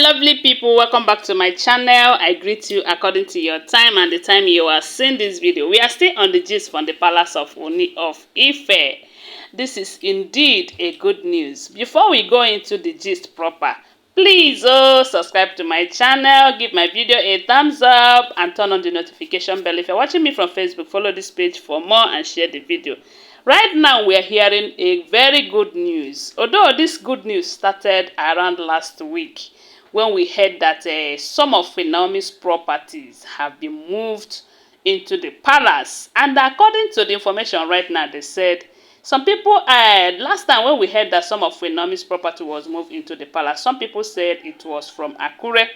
lovely people, welcome back to my channel. I greet you according to your time and the time you are seeing this video. We are still on the gist from the palace of Ooni of Ife. This is indeed a good news. Before we go into the gist proper, please subscribe to my channel, give my video a thumbs up and turn on the notification bell. If you're watching me from Facebook, follow this page for more and share the video. Right now, we are hearing a very good news. Although this good news started around last week, when we heard that some of Queen Naomi's properties have been moved into the palace. And according to the information right now, they said some people, last time when we heard that some of Queen Naomi's property was moved into the palace, some people said it was from Akure.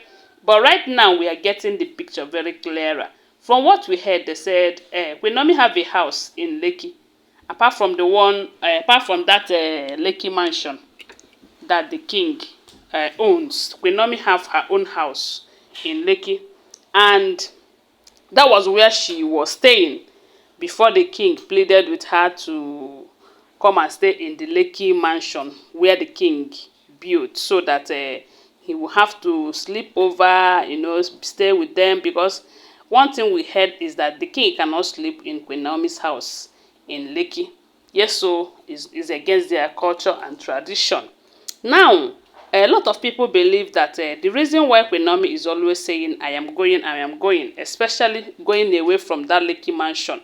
But right now, we are getting the picture very clearer. From what we heard, they said Queen Naomi have a house in Lekki. Apart from the one, apart from that Lekki mansion that the king owns, Queen Naomi have her own house in Lekki, and that was where she was staying before the king pleaded with her to come and stay in the Lekki mansion where the king built, so that he will have to sleep over, stay with them, because one thing we heard is that the king cannot sleep in Queen Naomi's house in Lekki. Yes, so is against their culture and tradition. Now, a lot of people believe that the reason why Queen Naomi is always saying, I am going, especially going away from that Lekki mansion,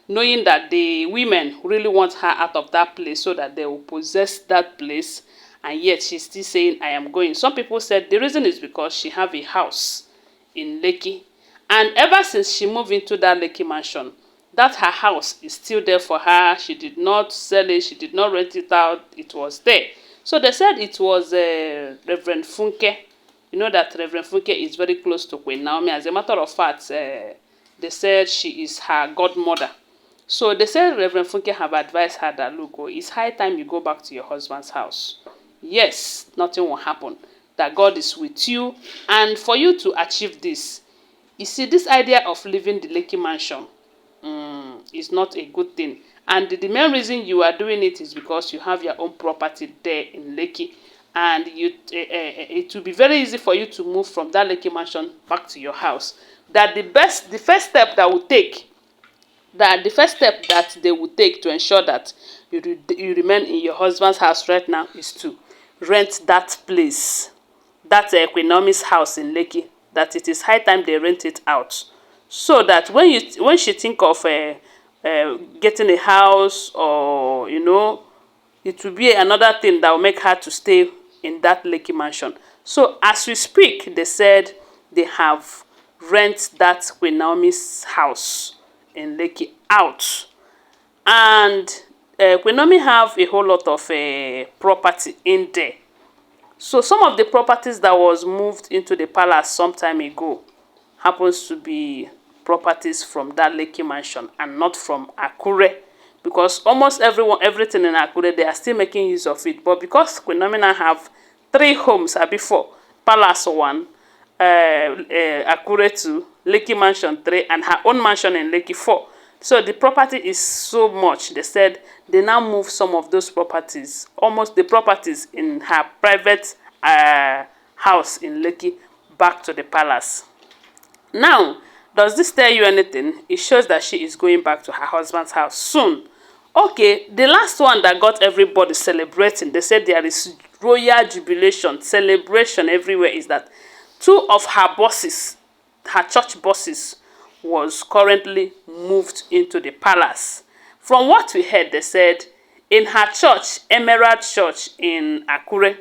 knowing that the women really want her out of that place so that they will possess that place, and yet she's still saying, I am going. Some people said the reason is because she have a house in Lekki, and ever since she moved into that Lekki mansion, that her house is still there for her. She did not sell it. She did not rent it out. It was there. So they said it was Reverend Funke. You know that Reverend Funke is very close to Queen Naomi. As a matter of fact, they said she is her godmother. So they said Reverend Funke have advised her that, look, it's high time you go back to your husband's house. Yes, nothing will happen. That God is with you. And for you to achieve this, you see, this idea of leaving the Lekki mansion is not a good thing. And the main reason you are doing it is because you have your own property there in Lekki. And it will be very easy for you to move from that Lekki mansion back to your house. That the first step that they will take to ensure that you remain in your husband's house right now is to rent that place, that Queen Naomi's house in Lekki. That it is high time they rent it out, so that when she think of getting a house, or it will be another thing that will make her to stay in that Lekki mansion. So as we speak, they said they have rent that Queen Naomi's house in Lekki out, and Queen Naomi have a whole lot of property in there. So some of the properties that was moved into the palace some time ago happens to be properties from that Lekki mansion and not from Akure, because almost everything in Akure, they are still making use of it. But because Queen Naomi now have 3 homes before, Palace 1, Akure 2, Lekki mansion 3, and her own mansion in Lekki 4. So the property is so much. They said they now move some of those properties, almost the properties in her private house in Lekki, back to the palace. Now, does this tell you anything? It shows that she is going back to her husband's house soon. Okay, the last one that got everybody celebrating, they said there is royal jubilation, celebration everywhere, is that 2 of her bosses, her church bosses, was currently moved into the palace. From what we heard, they said in her church, Emerald Church in Akure,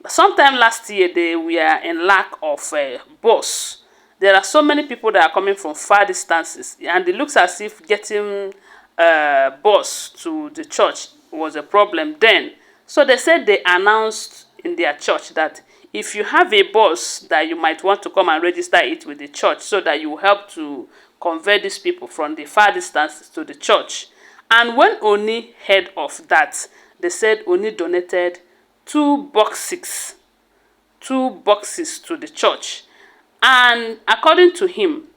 sometime last year they were in lack of boss. There are so many people that are coming from far distances, and it looks as if getting boss to the church was a problem then. So they said they announced in their church that if you have a boss, that you might want to come and register it with the church, so that you will help to convert these people from the far distances to the church. And when Ooni heard of that, they said Ooni donated 2 boxes to the church. And according to him,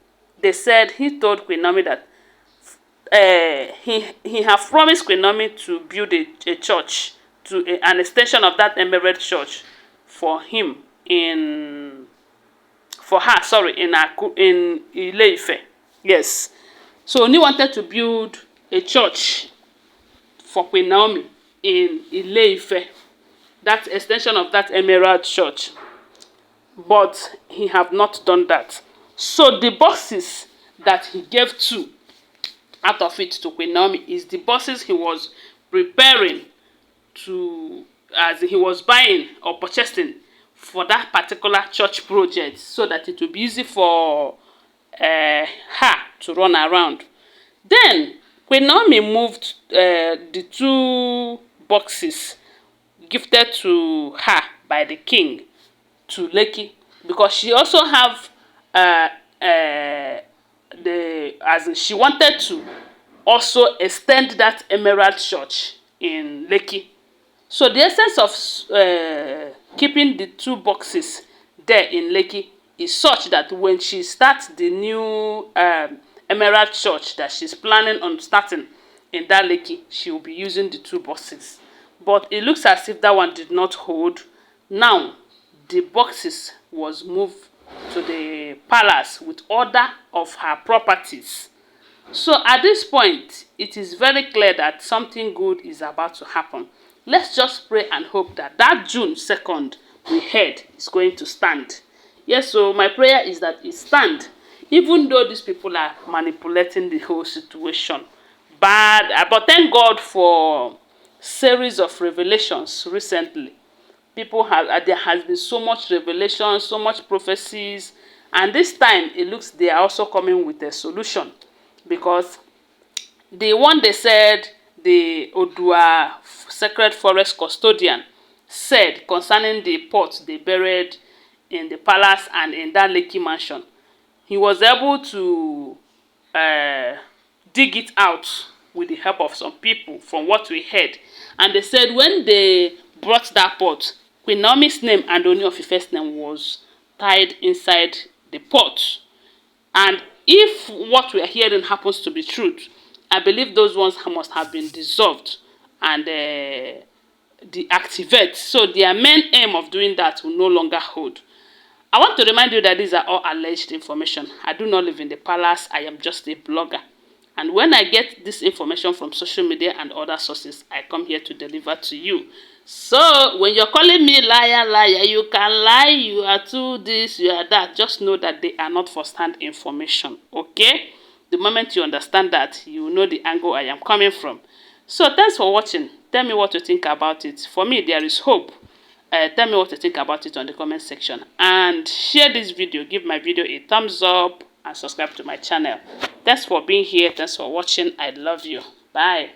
they said he told Queen Naomi that he have promised Queen Naomi to build a church, an extension of that Emerald Church for him in for her, sorry, in Ile-Ife. Yes. So Ooni wanted to build a church for Queen Naomi in Ile-Ife, that extension of that Emerald Church. But he have not done that. So the boxes that he gave to out of it to Queen Naomi is the boxes he was preparing to, as he was buying or purchasing for that particular church project, so that it will be easy for her to run around. Then Queen Naomi moved the 2 boxes gifted to her by the king to Lekki, because she also have she wanted to also extend that Emerald Church in Lekki. So the essence of keeping the 2 boxes there in Lekki is such that when she starts the new Emerald Church that she's planning on starting in that Lekki, she will be using the 2 boxes. But it looks as if that one did not hold. Now, the boxes was moved to the palace with order of her properties. So at this point, it is very clear that something good is about to happen. Let's just pray and hope that that June 2nd we heard is going to stand. Yes, so my prayer is that it stand, even though these people are manipulating the whole situation. But thank God for series of revelations recently. There has been so much revelation, so much prophecies, and this time it looks they are also coming with a solution, because the one they said the Odua Sacred Forest custodian said concerning the pot they buried in the palace and in that Lekki mansion, he was able to dig it out with the help of some people, from what we heard. And they said when they brought that pot, Queen Naomi's name and Ooni of Ife's name was tied inside the pot. And if what we are hearing happens to be truth, I believe those ones must have been dissolved and deactivated. So their main aim of doing that will no longer hold. I want to remind you that these are all alleged information. I do not live in the palace. I am just a blogger. And when I get this information from social media and other sources, I come here to deliver to you. So when you're calling me liar, liar, you can lie, you are too this, you are that. Just know that they are not first-hand information, okay? The moment you understand that, you know the angle I am coming from. So thanks for watching. Tell me what you think about it. For me, there is hope. Tell me what you think about it on the comment section. And share this video. Give my video a thumbs up and subscribe to my channel. Thanks for being here. Thanks for watching. I love you. Bye.